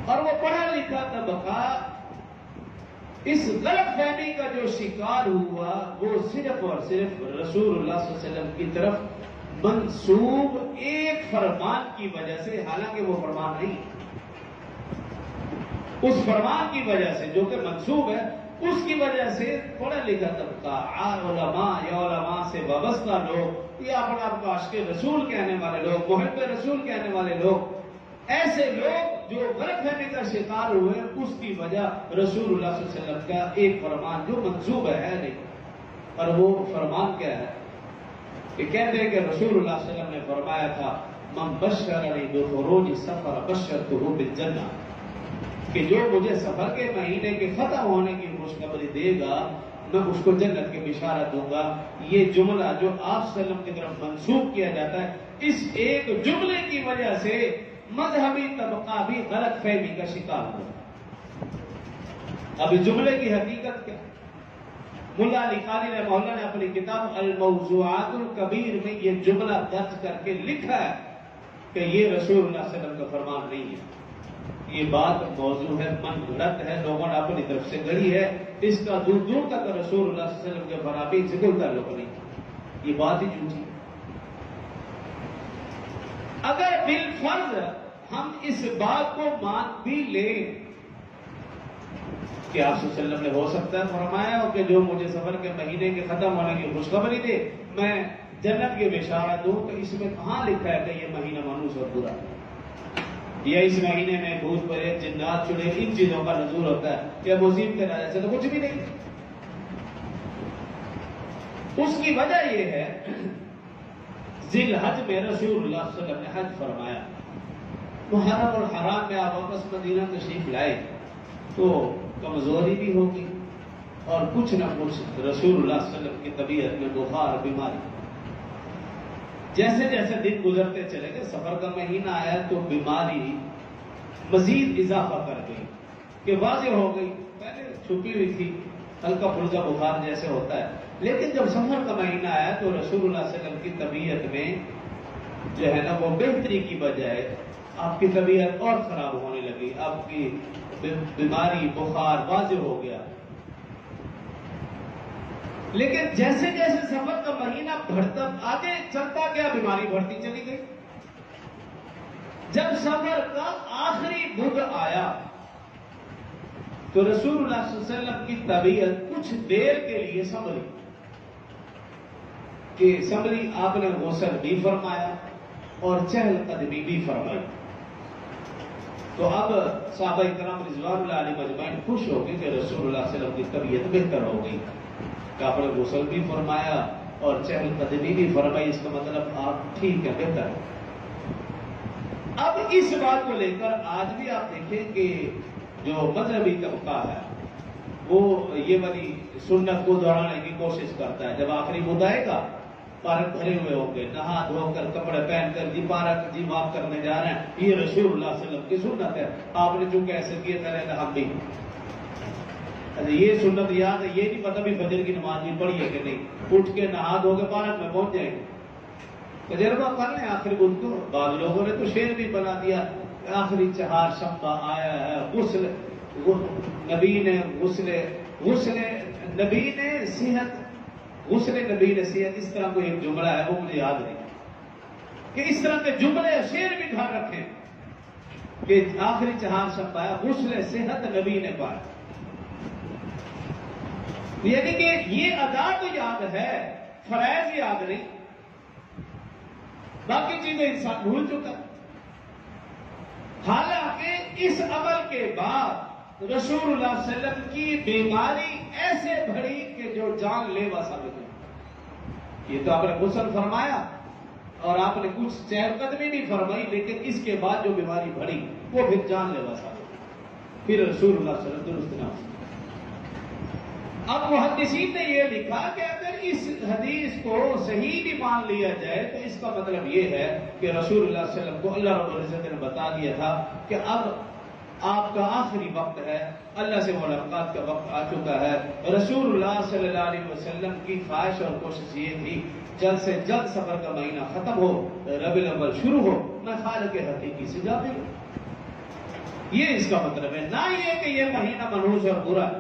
اور وہ پڑھا لکھا طبقہ اس غلط فہمی کا جو شکار ہوا وہ صرف اور صرف رسول اللہ صلی اللہ علیہ وسلم کی طرف منسوب ایک فرمان کی وجہ سے، حالانکہ وہ فرمان نہیں، اس فرمان کی وجہ سے جو کہ منسوب ہے، اس کی وجہ سے پڑھا لکھا طبقہ، علماء یا علماء سے وابستہ لوگ یا اپنے آپ کو عاشق رسول کہنے والے لوگ، محب رسول کہنے والے لوگ، ایسے لوگ جو غلط فہمی کا شکار ہوئے، اس کی وجہ رسول اللہ صلی اللہ علیہ وسلم کا ایک فرمان جو منسوب ہے نہیں۔ اور وہ فرمان کیا ہے کہ کہتے ہیں کہ رسول اللہ صلی اللہ علیہ وسلم نے فرمایا تھا من بشرنی بخروج سفر بشرتہ بالجنہ، کہ جو مجھے سفر کے مہینے کے فتح ہونے کی خوشخبری دے گا میں اس کو جنت کی بشارت دوں گا۔ یہ جملہ جو آپ صلی اللہ علیہ وسلم کی طرف منسوب کیا جاتا ہے، اس ایک جملے کی وجہ سے مذہبی طبقہ بھی غلط فہمی کا شکار ہوا۔ اب اس جملے کی حقیقت کیا؟ ملا علی قاری رحمہ اللہ نے اپنی کتاب الموضوعات الکبیر میں یہ جملہ درج کر کے لکھا ہے کہ یہ رسول اللہ صلی اللہ علیہ وسلم کا فرمان نہیں ہے، یہ بات موضوع ہے، من گھڑت ہے، لوگوں نے اپنی طرف سے گڑھی ہے، اس کا دور دور تک رسول اللہ صلی اللہ علیہ وسلم کے فرامین سے کوئی تعلق نہیں، یہ بات ہی جھوٹی۔ اگر بالفرض ہم اس بات کو مان بھی لیں کہ آپ صلی اللہ علیہ وسلم نے ہو سکتا ہے فرمایا ہو کہ جو مجھے سفر کے مہینے کے ختم ہونے کی خوشخبری دے میں جنت کی بشارت دوں، تو اس میں کہاں لکھا ہے کہ یہ مہینہ منحوس اور برا ہے، یا اس مہینے میں بھوت پریت جنات چڑے ان چیزوں کا نزول ہوتا ہے، یا مصیبت کے راجہ سے تو کچھ بھی نہیں۔ اس کی وجہ یہ ہے ذی الحج میں رسول اللہ صلی اللہ علیہ وسلم نے حج فرمایا، محرم اور حرام میں آپ واپس مدینہ تشریف لائے تو کمزوری بھی ہوگی اور کچھ نہ کچھ رسول اللہ صلی اللہ علیہ وسلم کی طبیعت میں بخار بیماری، جیسے جیسے دن گزرتے چلے گئے، سفر کا مہینہ آیا تو بیماری مزید اضافہ کر گئی کہ واضح ہو گئی، پہلے چھپی ہوئی تھی، ہلکا پھلکا بخار جیسے ہوتا ہے، لیکن جب سفر کا مہینہ آیا تو رسول اللہ صلی اللہ علیہ وسلم کی طبیعت میں جو ہے نا وہ بہتری کی بجائے آپ کی طبیعت اور خراب ہونے لگی، آپ کی بیماری بخار واضح ہو گیا۔ لیکن جیسے جیسے سفر کا مہینہ بڑھتا آگے چلتا گیا بیماری بڑھتی چلی گئی۔ جب سفر کا آخری بدھ آیا تو رسول اللہ صلی اللہ علیہ وسلم کی طبیعت کچھ دیر کے لیے سنبھلی، کہ سنبھلی، آپ نے غسل بھی فرمایا اور چہل قدمی بھی فرمائی۔ تو اب صحابہ کرام رضوان اللہ علیہ مجمعین خوش ہو گئے کہ رسول اللہ صلی اللہ علیہ وسلم کی طبیعت بہتر ہو گئی، کہ آپ نے غسل بھی فرمایا اور چہل قدمی بھی فرمائی، اس کا مطلب آپ ٹھیک ہے، بہتر ہے۔ اب اس بات کو لے کر آج بھی آپ دیکھیں کہ جو مذہبی طبقہ ہے وہ یہ والی سنت کو دہرانے کی کوشش کرتا ہے، جب آخری بدھ آئے گا، پارک بھرے ہوئے ہوں گے، نہا دھو کر کپڑے پہن کر جی پارک جی معاف کرنے جا رہے ہیں، یہ رسول اللہ صلی اللہ علیہ وسلم کی سنت ہے، آپ نے چونکہ ایسے کیے تھے ہم بھی یہ سنت یاد ہے، یہ نہیں پتہ بھی فجر کی نماز بھی پڑھی ہے کہ نہیں، اٹھ کے نہا دھو کے پارک میں پہنچ جائیں گے، تجربہ کر لیں آخری بدھ کو۔ بعض لوگوں نے تو شعر بھی بنا دیا، آخری چہار شنبہ آیا ہے، غسل نبی نے صحت، اس طرح کو ایک جملہ ہے وہ مجھے یاد نہیں، کہ اس طرح کے جملے شعر بھی گھر رکھیں کہ آخری چہار شب آیا، غسل صحت نبی نے پایا، یعنی کہ یہ ادا تو یاد ہے، فرائض یاد نہیں، باقی چیزیں انسان بھول چکا۔ حالانکہ اس عمل کے بعد رسول اللہ صلی اللہ علیہ وسلم کی بیماری ایسے بڑھی کہ جو جان لیوا ثابت ہوئی۔ یہ تو آپ نے غسل فرمایا اور آپ نے کچھ چہل قدمی بھی فرمائی، لیکن اس کے بعد جو بیماری بڑھی وہ پھر جان لیوا ثابت ہوئی، پھر رسول اللہ صلی اللہ علیہ وسلم درست نہ ہوئی۔ اب محدثین نے یہ لکھا کہ اگر اس حدیث کو صحیح بھی مان لیا جائے تو اس کا مطلب یہ ہے کہ رسول اللہ صلی اللہ علیہ وسلم کو اللہ رب العزت نے بتا دیا تھا کہ اب آپ کا آخری وقت ہے، اللہ سے ملاقات کا وقت آ چکا ہے۔ رسول اللہ صلی اللہ علیہ وسلم کی خواہش اور کوشش یہ تھی جلد سے جلد سفر کا مہینہ ختم ہو، ربیع الاول شروع ہو، میں خالق حقیقی سے جا ملوں۔ یہ اس کا مطلب ہے، نہ یہ کہ یہ مہینہ منحوس اور برا ہے۔